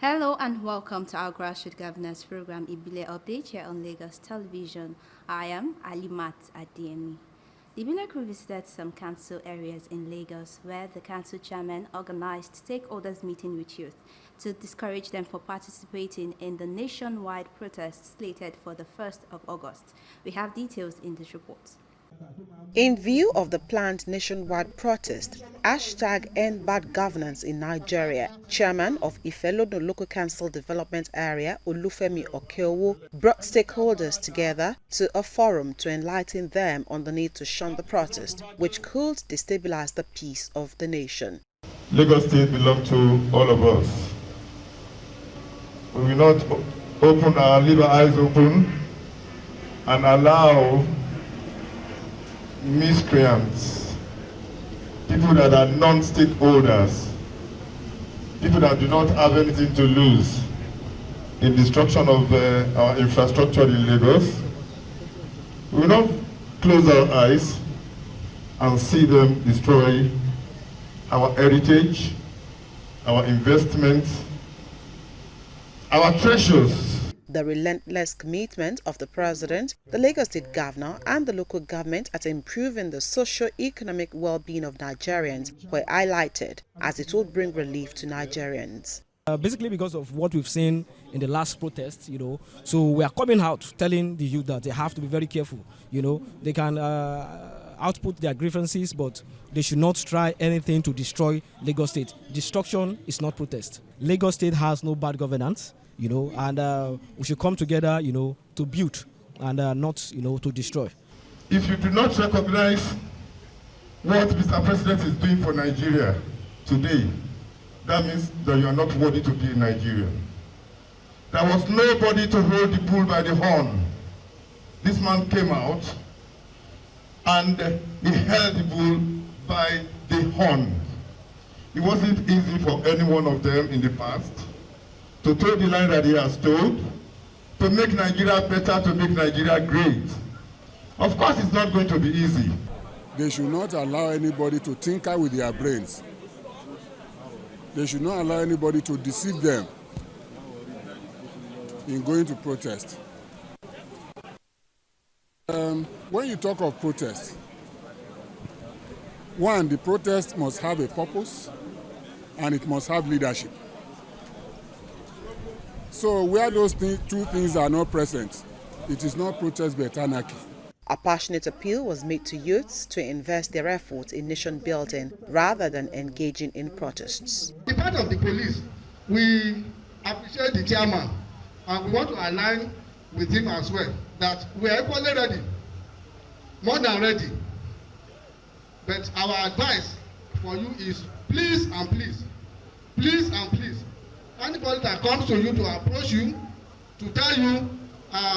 Hello and welcome to our grassroots governance program IBILE update here on Lagos Television. I am Alimat Ademi. The IBILE crew visited some council areas in Lagos where the council chairman organized stakeholders meeting with youth to discourage them for participating in the nationwide protest slated for the 1st of August. We have details in this report. In view of the planned nationwide protest, #End Bad Governance in Nigeria, Chairman of Ifelodun Local Council Development Area, Olufemi Okeowo, brought stakeholders together to a forum to enlighten them on the need to shun the protest, which could destabilize the peace of the nation. Lagos State belongs to all of us. We will not leave our eyes open and allow miscreants, people that are non-stakeholders, people that do not have anything to lose in destruction of our infrastructure in Lagos. We will not close our eyes and see them destroy our heritage, our investments, our treasures. The relentless commitment of the president, the Lagos State governor, and the local government at improving the socio-economic well-being of Nigerians were highlighted, as it would bring relief to Nigerians. Basically because of what we've seen in the last protest, so we are coming out telling the youth that they have to be very careful. They can output their grievances, but they should not try anything to destroy Lagos State. Destruction is not protest. Lagos State has no bad governance. And we should come together, to build and not, to destroy. If you do not recognize what Mr. President is doing for Nigeria today, that means that you are not worthy to be in Nigeria. There was nobody to hold the bull by the horn. This man came out and he held the bull by the horn. It wasn't easy for any one of them in the past to toe the line that he has told, to make Nigeria better, to make Nigeria great. Of course, it's not going to be easy. They should not allow anybody to tinker with their brains. They should not allow anybody to deceive them in going to protest. When you talk of protest, one, the protest must have a purpose and it must have leadership. So where those two things are not present, it is not protest but anarchy. A passionate appeal was made to youths to invest their efforts in nation building rather than engaging in protests. The part of the police, we appreciate the chairman and we want to align with him as well, that we are equally ready, more than ready. But our advice for you is please and please, please and please, anybody that comes to you to approach you, to tell you,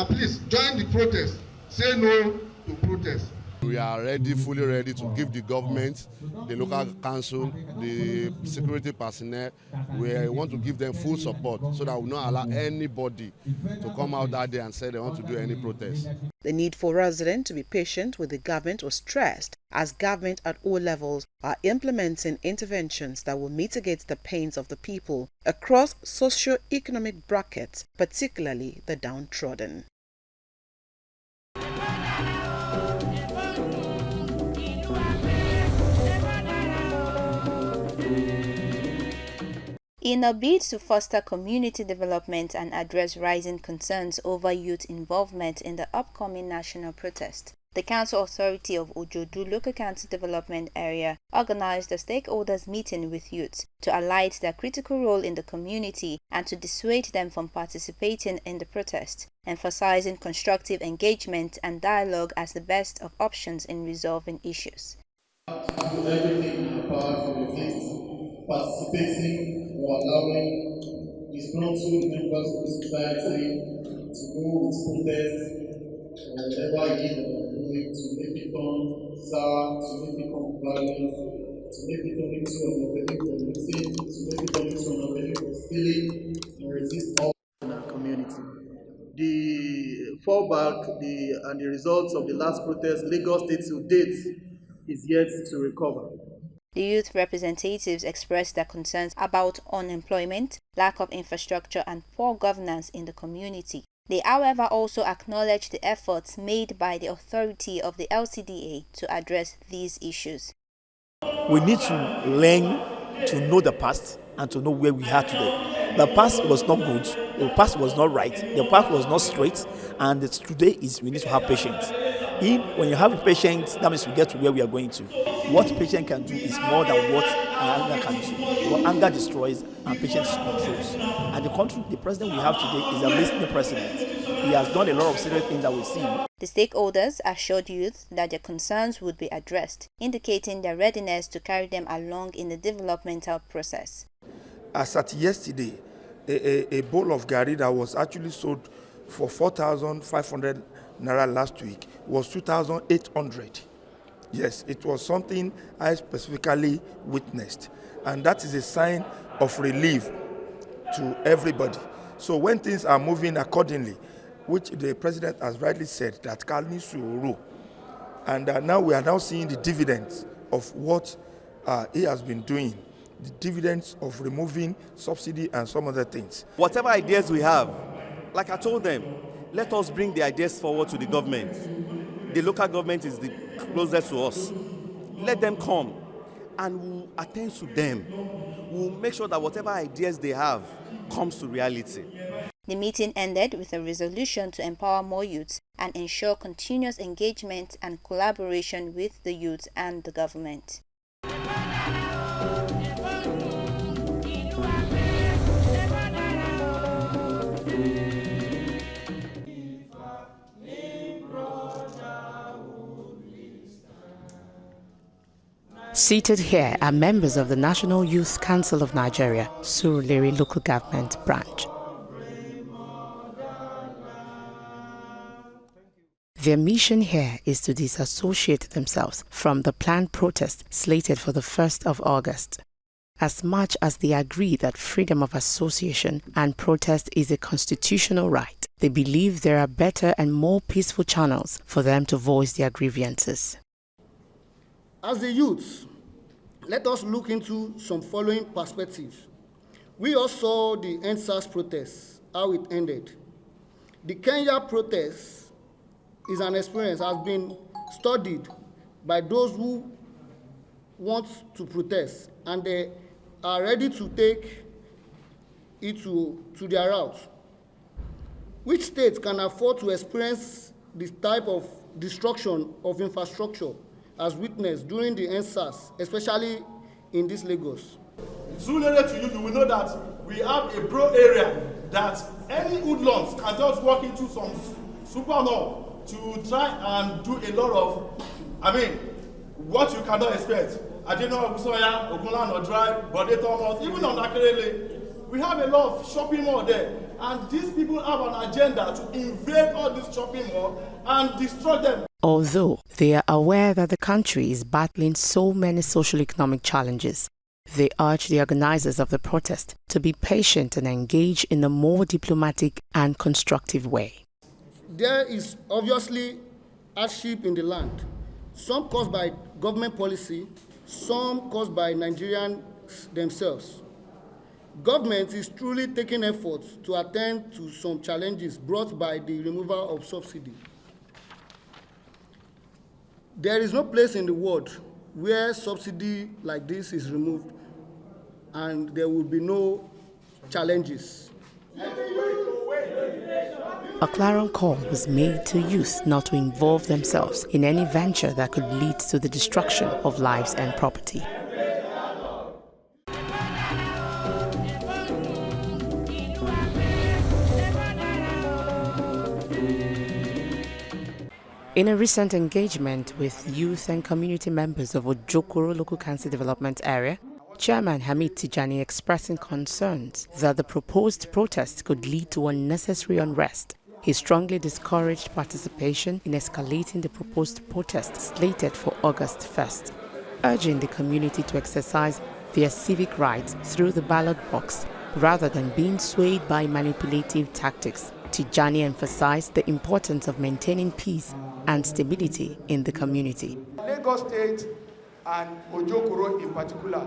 please join the protest, say no to protest. We are ready, fully ready to give the government, the local council, the security personnel, we want to give them full support so that we will not allow anybody to come out that day and say they want to do any protest. The need for residents to be patient with the government was stressed, as government at all levels are implementing interventions that will mitigate the pains of the people across socio-economic brackets, particularly the downtrodden. In a bid to foster community development and address rising concerns over youth involvement in the upcoming national protest, The Council Authority of Ojodu Local Council Development Area organized a stakeholders meeting with youths to highlight their critical role in the community and to dissuade them from participating in the protest, emphasizing constructive engagement and dialogue as the best of options in resolving issues. Do everything in our power to resist participating or allowing disgruntled members of the society to go with protests or whatever it is that we're doing to make it turn sour, to make it turn violent, to make it turn into an opportunity for mixing, to make it turn into an opportunity for stealing, and resist all in our community. The fallback and the results of the last protest, Lagos State to date, is yet to recover. The youth representatives expressed their concerns about unemployment, lack of infrastructure, and poor governance in the community. They, however, also acknowledged the efforts made by the authority of the LCDA to address these issues. We need to learn to know the past and to know where we are today. The past was not good, the past was not right, the past was not straight, and today we need to have patience. When you have patience, that means we get to where we are going to. What patience can do is more than what anger can do. What anger destroys and patience controls. And the president we have today is a listening president. He has done a lot of serious things that we see. The stakeholders assured youth that their concerns would be addressed, indicating their readiness to carry them along in the developmental process. As at yesterday, a bowl of gari that was actually sold for 4,500 naira last week was 2,800. Yes, it was something I specifically witnessed, and that is a sign of relief to everybody. So when things are moving accordingly, which the president has rightly said that Kalni Suru, and now we are now seeing the dividends of what he has been doing, the dividends of removing subsidy and some other things. Whatever ideas we have, like I told them, let us bring the ideas forward to the government. The local government is the closest to us. Let them come and we'll attend to them. We'll make sure that whatever ideas they have comes to reality. The meeting ended with a resolution to empower more youths and ensure continuous engagement and collaboration with the youth and the government. Seated here are members of the National Youth Council of Nigeria, Surulere Local Government Branch. Their mission here is to disassociate themselves from the planned protest slated for the 1st of August. As much as they agree that freedom of association and protest is a constitutional right, they believe there are better and more peaceful channels for them to voice their grievances. As the youths, let us look into some following perspectives. We all saw the NSAS protests, how it ended. The Kenya protest is an experience, has been studied by those who want to protest, and they are ready to take it to their route. Which states can afford to experience this type of destruction of infrastructure as witnessed during the NSAS, especially in this Lagos? Surulere to you will know that we have a broad area that any hoodlums can just walk into some supermall to try and do a lot of, what you cannot expect. Adeno, Ogusoya, Ogunlano Drive, Bode Thomas, even on Akerele, we have a lot of shopping mall there. And these people have an agenda to invade all these shopping malls and destroy them. Although they are aware that the country is battling so many socio-economic challenges, they urge the organizers of the protest to be patient and engage in a more diplomatic and constructive way. There is obviously hardship in the land, some caused by government policy, some caused by Nigerians themselves. Government is truly taking efforts to attend to some challenges brought by the removal of subsidy. There is no place in the world where subsidy like this is removed and there will be no challenges. a clarion call was made to youth not to involve themselves in any venture that could lead to the destruction of lives and property. In a recent engagement with youth and community members of Ojodu Local Council Development Area, Chairman Hamid Tijani expressing concerns that the proposed protest could lead to unnecessary unrest. He strongly discouraged participation in escalating the proposed protest slated for August 1st, urging the community to exercise their civic rights through the ballot box rather than being swayed by manipulative tactics. Tijani emphasized the importance of maintaining peace and stability in the community. Lagos State and Ojodu in particular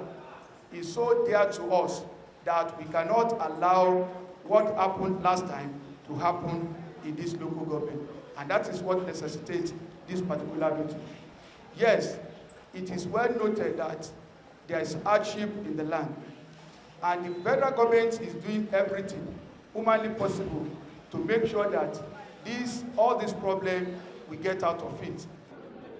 is so dear to us that we cannot allow what happened last time to happen in this local government. And that is what necessitates this particular meeting. Yes, it is well noted that there is hardship in the land. And the federal government is doing everything humanly possible to make sure that all these problems we get out of it.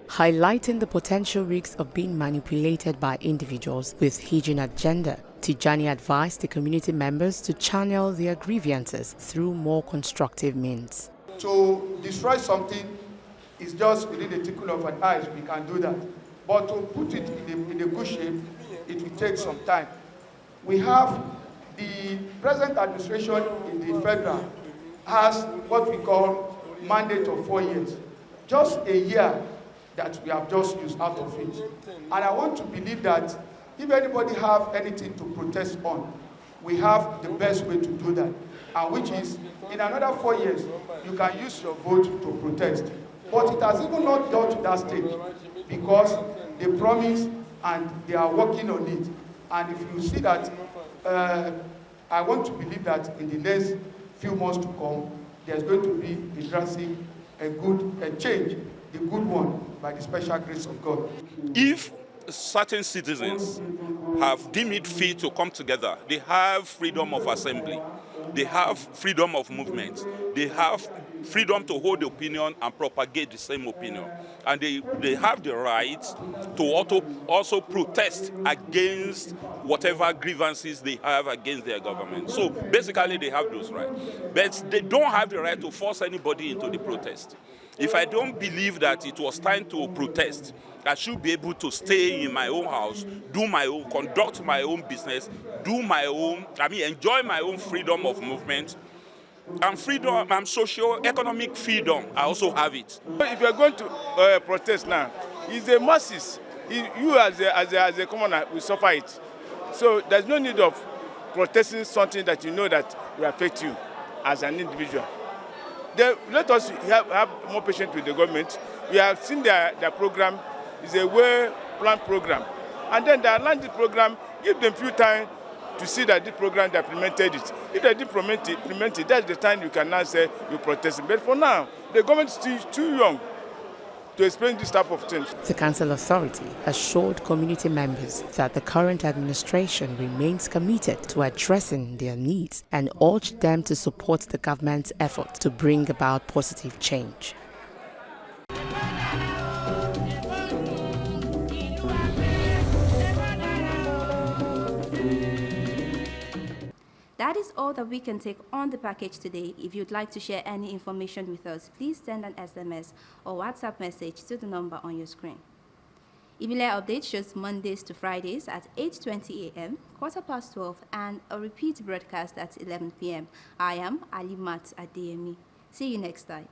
Highlighting the potential risks of being manipulated by individuals with hidden agenda, Tijani advised the community members to channel their grievances through more constructive means. To destroy something is just within a tickle of an eye, we can do that. But to put it in a good shape, it will take some time. We have the present administration in the federal has what we call mandate of 4 years. Just a year that we have just used out of it. And I want to believe that if anybody have anything to protest on, we have the best way to do that. And which is, in another 4 years, you can use your vote to protest. But it has even not got to that stage because they promise and they are working on it. And if you see that, I want to believe that in the next few months to come, there's going to be a drastic, a change, the good one, by the special grace of God. If certain citizens have deemed it fit to come together, they have freedom of assembly, they have freedom of movement, they have freedom to hold opinion and propagate the same opinion. And they have the right to also protest against whatever grievances they have against their government. So basically they have those rights. But they don't have the right to force anybody into the protest. If I don't believe that it was time to protest, I should be able to stay in my own house, conduct my own business, enjoy my own freedom of movement. And freedom, and socio-economic freedom, I also have it. If you're going to protest now, it's the masses. You as a commoner will suffer it. So there's no need of protesting something that you know that will affect you as an individual. Let us have more patience with the government. We have seen their program. It's a well-planned program. And then they launch the program, give them few time to see that the program they implemented it. If they didn't implement it, that's the time you can now say you're protesting. But for now, the government is still too young to explain this type of things. The council authority assured community members that the current administration remains committed to addressing their needs and urged them to support the government's effort to bring about positive change. That is all that we can take on the package today. If you'd like to share any information with us, please send an SMS or WhatsApp message to the number on your screen. IBILE update shows Mondays to Fridays at 8:20 a.m., 12:15, and a repeat broadcast at 11 p.m. I am Alimat Adeyemi. See you next time.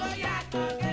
Oh, yeah.